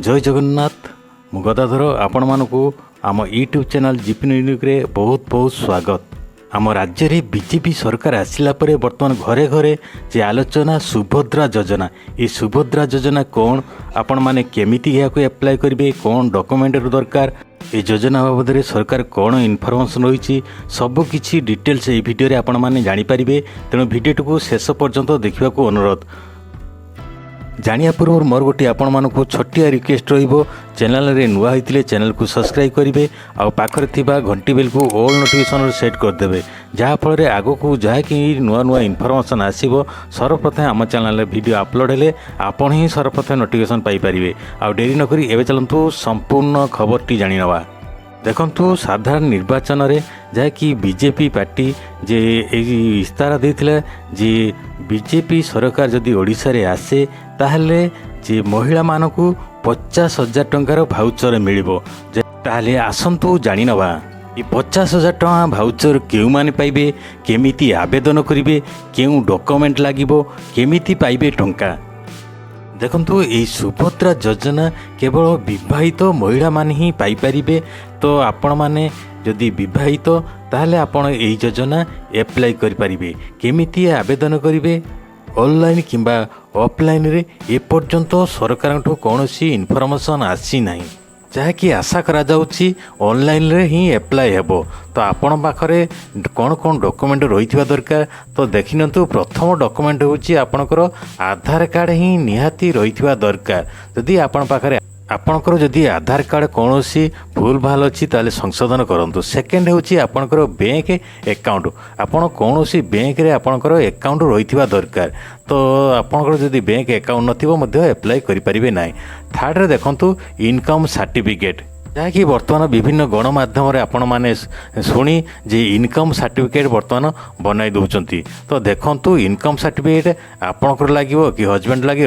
जय जगन्नाथ मु गदाधर आपण मानकु आम यूट्यूब चैनल जीपी न्यूज़ रे बहुत बहुत स्वागत। आम राज्य रे बीजेपी सरकार आसिला परे वर्तमान घरे घरे जे आलोचना सुभद्रा योजना ये सुभद्रा योजना कौन आपण माने केमिति याको अप्लाई करिवे कौन डॉक्यूमेंट दरकार ये योजना बाबद रे सरकार कौन इनफॉरमेशन रही सब किछि डिटेल्स ये वीडियो रे आपण माने जानि परिबे। तेणु वीडियो को शेष पर्यंत देखा अनुरोध। जानिया पूर्व मोर गोटे आपण मानकु छोटिया रिक्वेस्ट रहिबो चैनल रे नुआ होइतिले चैनल को सब्सक्राइब करिवे आ पाखरे थिबा घंटी बेल को ऑल नोटिफिकेशन सेट कर देबे जहा फल रे आगो को जहा कि नुआ नुआ इनफॉरमेशन आसीबो सर्वप्रथम आम चैनल रे वीडियो अपलोड हेले आपण ही सर्वप्रथम नोटिफिकेशन पाई परिवे। आ देरी न करी एबे चलंतु संपूर्ण खबर टी जानि नवा। देखंतु साधारण निर्वाचन रे जहाँकि बीजेपी पार्टी जे इस्तारा देथिले जे बीजेपी सरकार जदि ओडिशा रे आसे ताहले जे महिला मानकु 50,000 टंकार भाउचर मिलिबो। ताहले आसंतु जानि नवा ये 50,000 टଙ୍କା भाउचर केउ माने पाइबे केमिति आवेदन करिवे केउ डॉक्यूमेंट लागिबो केमिति पाइबे टंका। देखंतु ये सुभद्रा योजना केवल विवाहित महिला माने ही पाई परिबे। तो आपण माने जदि विवाहित ताहले आपण एई योजना अप्लाई करि परिबे। केमिति आवेदन करिवे ऑनलाइन किंबा ऑफलाइन रे ए पर्यंत सरकार कौनसी इनफॉरमेशन आसी नाही जहाँकि आशा करा जाउछि ऑनलाइन रे ही अप्लाई हेबो। तो आपण पाखरे कौन कौन डॉक्यूमेंट रहिथिबा दरकार तो देखिनंतु प्रथम डॉक्यूमेंट होछि आपणकर आधार कार्ड ही निहाती रहिथिबा दरकार। जदि आपण पाखरे आपणकर जदि आधार कार्ड कौनसी भूल भाल अच्छी ताले संशोधन करंतु। सेकेंड होछि आपणकर बैंक अकाउंट आपण कौनसी बैंक रे आपणकर अकाउंट रहिथिबा दरकार। तो आपणकर जदि बैंक अकाउंट नथिबो मध्ये अप्लाई करि परिबे नाही। थर्ड रे देखंतु इनकम सर्टिफिकेट जहाँकि बर्तमान विभिन्न गणमाध्यम आपण मैंने शुणी जे इनकम सर्टिफिकेट बर्तमान बनाई दौरान। तो देखंतु इनकम सर्टिफिकेट आपणकर लगे कि हजबैंड लगे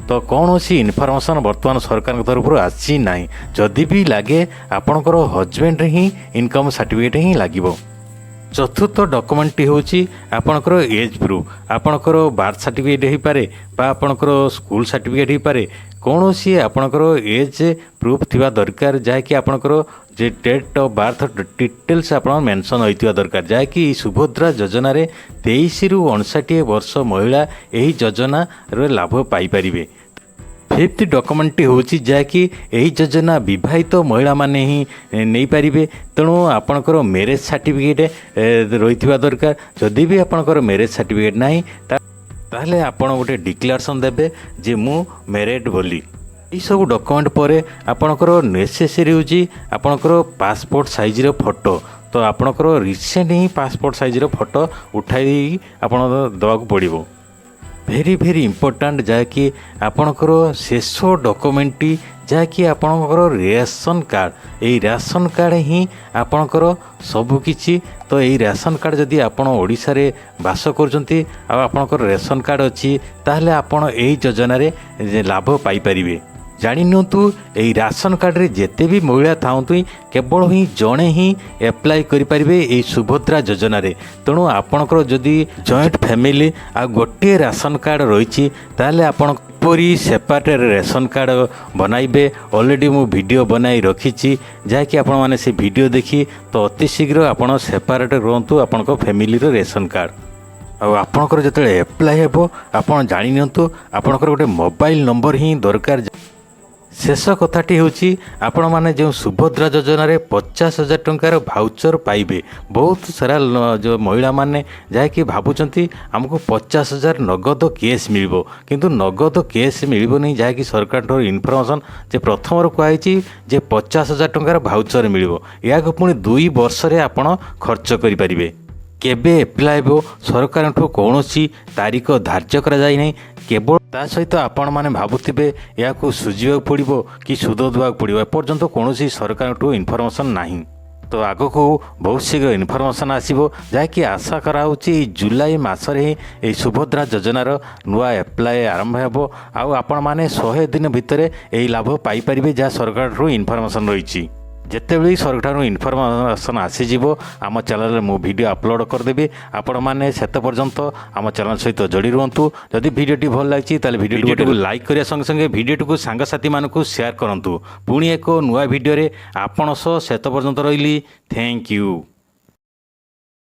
तो कौन सी इनफॉरमेशन बर्तमान सरकार तरफ आसी ना जदि भी लगे आपणकर हजबैंड ही इनकम सर्टिफिकेट ही लगे। चतुर्थ डॉक्यूमेंट टी होची आपणकर एज प्रूफ आपणकर बार्थ सर्टिफिकेट हो पारे बा आपणकर स्कूल सर्टिफिकेट हो पारे कौन सी आपणकर एज प्रूफ थिबा दरकार जहाँकि आपणकर जे डेट ऑफ बार्थ डिटेल्स आप मेंशन होइतिबा दरकार जहाँकि सुभद्रा योजना रे 23 रु 59 वर्ष महिला यही योजना रे लाभ पाई परिबे। फिफ्थ डॉक्यूमेंट टी होची जहाँकि यही योजना विवाहित महिला माने ही नहीं पारिबे। तेणु आपणकर मैरेज सर्टिफिकेट रहिथिबा दरकार। जदि भी आपणकर मैरेज सर्टिफिकेट नाही ताहले आपण गोटे डिक्लेरेशन देबे जे मु मैरिड बोली। यही सब डॉक्यूमेंट पर आपणकर नेसेसरी होची आपणकर पासपोर्ट साइज रो फोटो। तो आपणकर रिसेंट ही पासपोर्ट साइज रो फोटो उठाई आपण दवाक पड़िबो। भेरी भेरी इम्पोर्टाट जहाँकि आपणकर शेष डॉक्यूमेंट जहाँकि आपणकर रेशन कार्ड यही रेशन कार्ड ही आपणकर सबकिछि। तो यही रेशन कार्ड जदि आपण ओडिशा रे बास करजंती आपणकर रेशन कार्ड अच्छी ताहले आपण यही योजना रे लाभ पाई परिबे। जानि नियंतु यही राशन कार्ड रे जेते भी महिला थाउतु केवल ही जड़े ही अप्लाई करि परिबे यही सुभद्रा योजना रे। तेणु आपणकर जदि जॉइंट फैमिली आ गोटे राशन कार्ड रही ताहले आपण किपरि सेपरेट रेशन कार्ड बनाइबे ऑलरेडी मु वीडियो बनाई रखी जहाँकि आपण माने से वीडियो देखी तो अति शीघ्र आपण सेपरेट रहंतु आपणक फैमिली रो रेशन कार्ड। आपणकर जतले अप्लाई हेबो आपण जानि नियंतु आपणकर गोटे मोबाइल नंबर ही दरकार। शेष कथाटी होची आपण माने जो सुभद्रा योजना रे 50,000 टंकार भाउचर पाइबे। बहुत सारा जो महिला माने जहाँकि भावुंट आमको 50,000 नगद केस मिलिबो किंतु नगद केस मिलिबो नहीं जहाँकि सरकार इनफॉरमेशन जे प्रथम कहुई जे 50,000 टंकार भाउचर मिलिबो या पुणी 2 वर्ष रे आपण खर्च करि परिबे। केबे अप्लाई हो सरकार कौन तारीख धार्य करा जाय नहीं केवल ता सहित आपण माने भाबुथिबे या को सुझिबा पड़िबो कि सुद देवा पड़िबो एपर्यंत कौन सरकार इनफॉरमेशन नहीं। तो आग को बहुत शीघ्र इनफॉरमेशन आसीबो जहाँकि आशा कराउछि जुलाई मासरे ही ए सुभद्रा योजनार नुआ अप्लाई आरंभ हेबो। आउ आपण माने 100 दिन भितर एही लाभ पाई परिबे जहाँ सरकार इनफॉरमेशन रही। ଯେତେବେଳେ ସରକାରରୁ ଇନଫର୍ମେସନ୍ ଆସିଯିବ ଆମ ଚ୍ୟାନେଲରେ ମୁଁ ଭିଡ଼ିଓ ଅପଲୋଡ଼ କରିଦେବି। ଆପଣମାନେ ସେତେ ପର୍ଯ୍ୟନ୍ତ ଆମ ଚ୍ୟାନେଲ ସହିତ ଯୋଡ଼ି ରୁହନ୍ତୁ। ଯଦି ଭିଡ଼ିଓଟି ଭଲ ଲାଗିଛି ତାହେଲେ ଭିଡ଼ିଓଟିକୁ ଲାଇକ୍ କରିବା ସଙ୍ଗେ ସଙ୍ଗେ ଭିଡ଼ିଓଟିକୁ ସାଙ୍ଗସାଥିମାନଙ୍କୁ ସେୟାର କରନ୍ତୁ। ପୁଣି ଏକ ନୂଆ ଭିଡ଼ିଓରେ ଆପଣ ସହ ସେତେ ପର୍ଯ୍ୟନ୍ତ ରହିଲି। Thank you.